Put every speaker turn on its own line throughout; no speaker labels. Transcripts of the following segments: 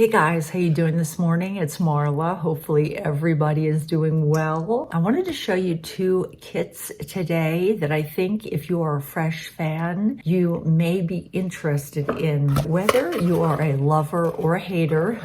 Hey guys, how you doing this morning? It's Marla. Hopefully everybody is doing well. I wanted to show you two kits today that I think if you are a Fresh fan, you may be interested in. Whether you are a lover or a hater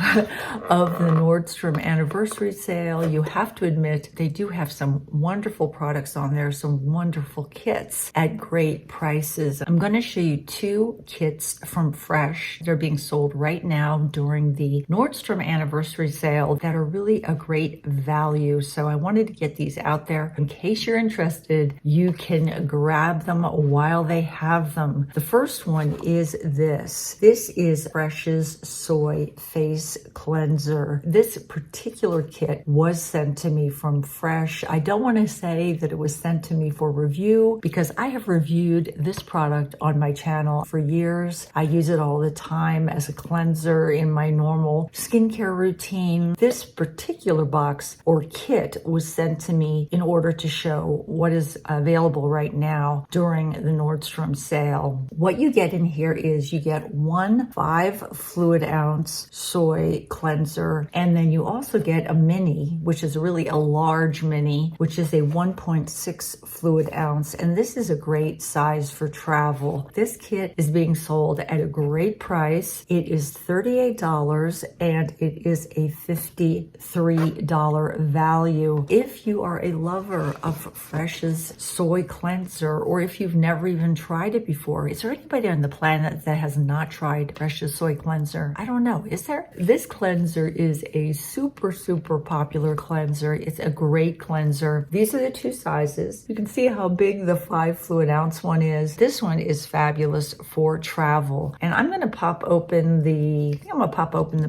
of the Nordstrom anniversary sale, you have to admit they do have some wonderful products on there, some wonderful kits at great prices. I'm going to show you two kits from Fresh. They're being sold right now during the Nordstrom anniversary sale that are really a great value. So I wanted to get these out there. In case you're interested, you can grab them while they have them. The first one is this. This is Fresh's Soy Face Cleanser. This particular kit was sent to me from Fresh. I don't want to say that it was sent to me for review because I have reviewed this product on my channel for years. I use it all the time as a cleanser in my normal skincare routine. This particular box or kit was sent to me in order to show what is available right now during the Nordstrom sale. What you get in here is you get one 5 fluid ounce soy cleanser, and then you also get a mini, which is really a large mini, which is a 1.6 fluid ounce, and this is a great size for travel. This kit is being sold at a great price. It is $38 and it is a $53 value. If you are a lover of Fresh's soy cleanser, or if you've never even tried it before, is there anybody on the planet that has not tried Fresh's soy cleanser? I don't know. Is there? This cleanser is a super popular cleanser. It's a great cleanser. These are the two sizes. You can see how big the 5 fluid ounce one is. This one is fabulous for travel. And I'm going to pop open the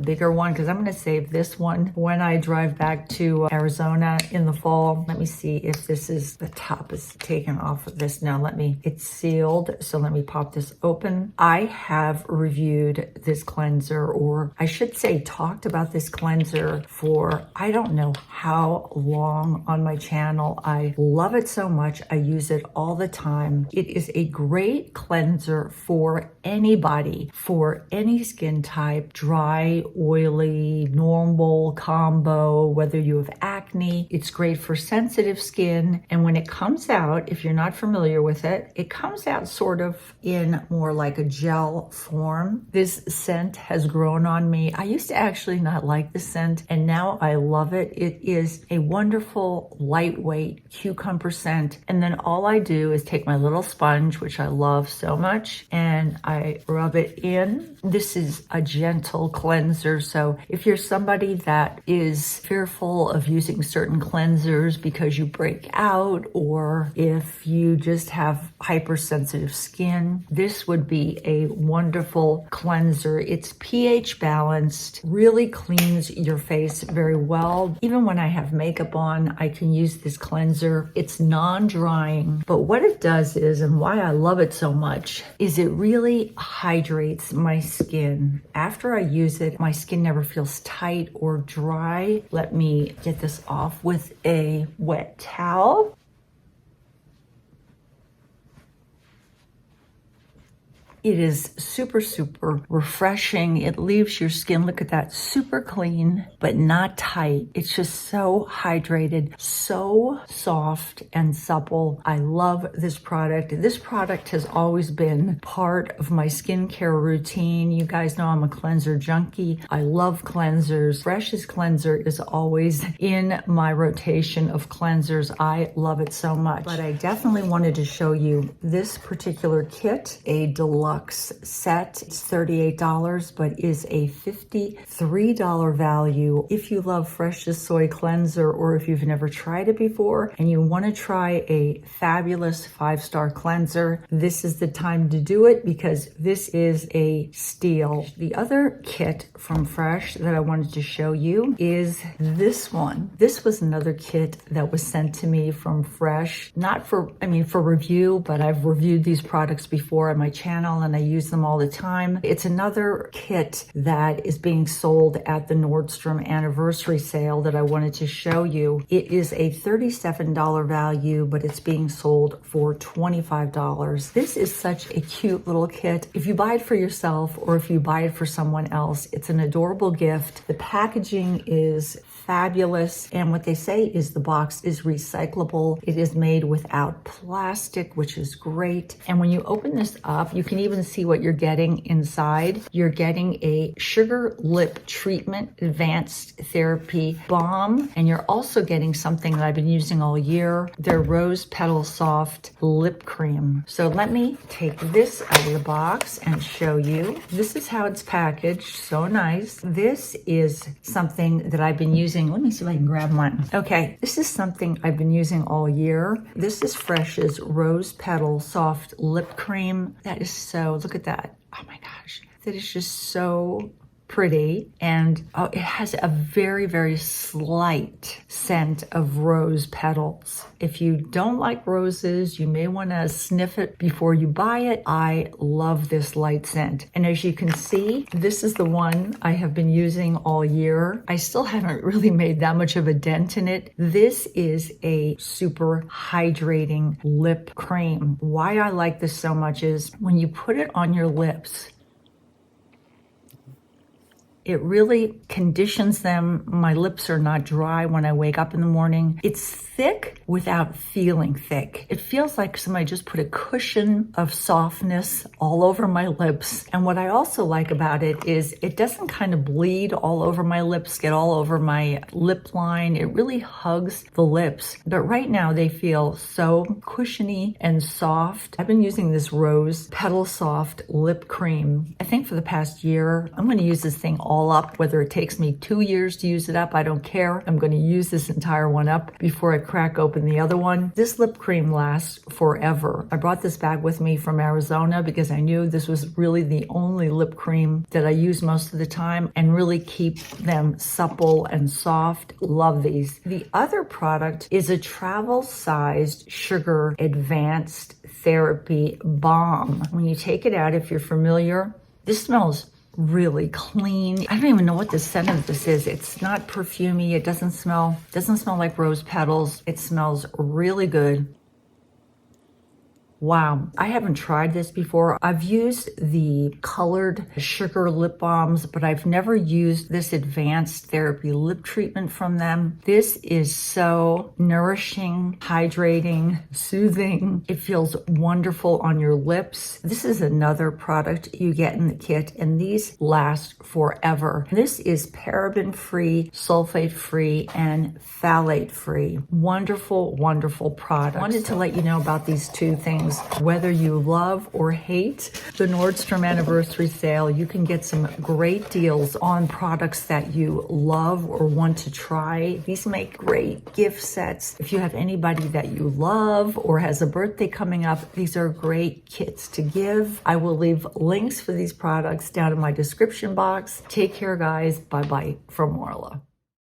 bigger one because I'm going to save this one when I drive back to Arizona in the fall. Let me see if this is, the top is taken off of this. Now it's sealed. So let me pop this open. I have reviewed this cleanser, or I should say talked about this cleanser for I don't know how long on my channel. I love it so much. I use it all the time. It is a great cleanser for anybody, for any skin type, dry, oily, normal, combo, whether you have acne. It's great for sensitive skin. And when it comes out, if you're not familiar with it, it comes out sort of in more like a gel form. This scent has grown on me. I used to actually not like the scent, and now I love it. It is a wonderful, lightweight cucumber scent. And then all I do is take my little sponge, which I love so much, and I rub it in. This is a gentle cleanser. So if you're somebody that is fearful of using certain cleansers because you break out, or if you just have hypersensitive skin, this would be a wonderful cleanser. It's pH balanced, really cleans your face very well. Even when I have makeup on, I can use this cleanser. It's non-drying, but what it does is, and why I love it so much, is it really hydrates my skin. After I use it, my skin never feels tight or dry. Let me get this off with a wet towel. It is super refreshing. It leaves your skin, look at that, super clean, but not tight. It's just so hydrated, so soft and supple. I love this product. This product has always been part of my skincare routine. You guys know I'm a cleanser junkie. I love cleansers. Fresh's cleanser is always in my rotation of cleansers. I love it so much. But I definitely wanted to show you this particular kit, a deluxe set. It's $38, but is a $53 value. If you love Fresh's soy cleanser, or if you've never tried it before and you want to try a fabulous 5-star cleanser, this is the time to do it because this is a steal. The other kit from Fresh that I wanted to show you is this one. This was another kit that was sent to me from Fresh, not for review, but I've reviewed these products before on my channel, and I use them all the time. It's another kit that is being sold at the Nordstrom anniversary sale that I wanted to show you. It is a $37 value, but it's being sold for $25. This is such a cute little kit. If you buy it for yourself or if you buy it for someone else, it's an adorable gift. The packaging is fabulous, and what they say is the box is recyclable. It is made without plastic, which is great. And when you open this up, you can even see what you're getting inside. You're getting a sugar lip treatment advanced therapy balm, and you're also getting something that I've been using all year, their rose petal soft lip cream. So let me take this out of the box and show you. This is how it's packaged. So nice. This is something that I've been using. Let me see if I can grab one. Okay, this is something I've been using all year. This is Fresh's Rose Petal Soft Lip Cream. That is so, look at that. Oh my gosh, that is just so pretty, and it has a very, very slight scent of rose petals. If you don't like roses, you may want to sniff it before you buy it. I love this light scent, and as you can see, this is the one I have been using all year. I still haven't really made that much of a dent in it. This is a super hydrating lip cream. Why I like this so much is when you put it on your lips, it really conditions them. My lips are not dry when I wake up in the morning. It's thick without feeling thick. It feels like somebody just put a cushion of softness all over my lips. And what I also like about it is it doesn't kind of bleed all over my lips, get all over my lip line. It really hugs the lips. But right now they feel so cushiony and soft. I've been using this Rose Petal Soft Lip Cream, I think for the past year. I'm going to use this thing all up, whether it takes me 2 years to use it up, I don't care. I'm going to use this entire one up before I crack open the other one. This lip cream lasts forever. I brought this bag with me from Arizona because I knew this was really the only lip cream that I use most of the time and really keep them supple and soft. Love these. The other product is a travel-sized sugar advanced therapy balm. When you take it out, if you're familiar, this smells really clean. I don't even know what the scent of this is. It's not perfumey. It doesn't smell like rose petals. It smells really good. Wow, I haven't tried this before. I've used the colored sugar lip balms, but I've never used this advanced therapy lip treatment from them. This is so nourishing, hydrating, soothing. It feels wonderful on your lips. This is another product you get in the kit, and these last forever. This is paraben-free, sulfate-free, and phthalate-free. Wonderful, wonderful product. I wanted to let you know about these two things. Whether you love or hate the Nordstrom anniversary sale, you can get some great deals on products that you love or want to try. These make great gift sets. If you have anybody that you love or has a birthday coming up, these are great kits to give. I will leave links for these products down in my description box. Take care, guys. Bye-bye from Marla.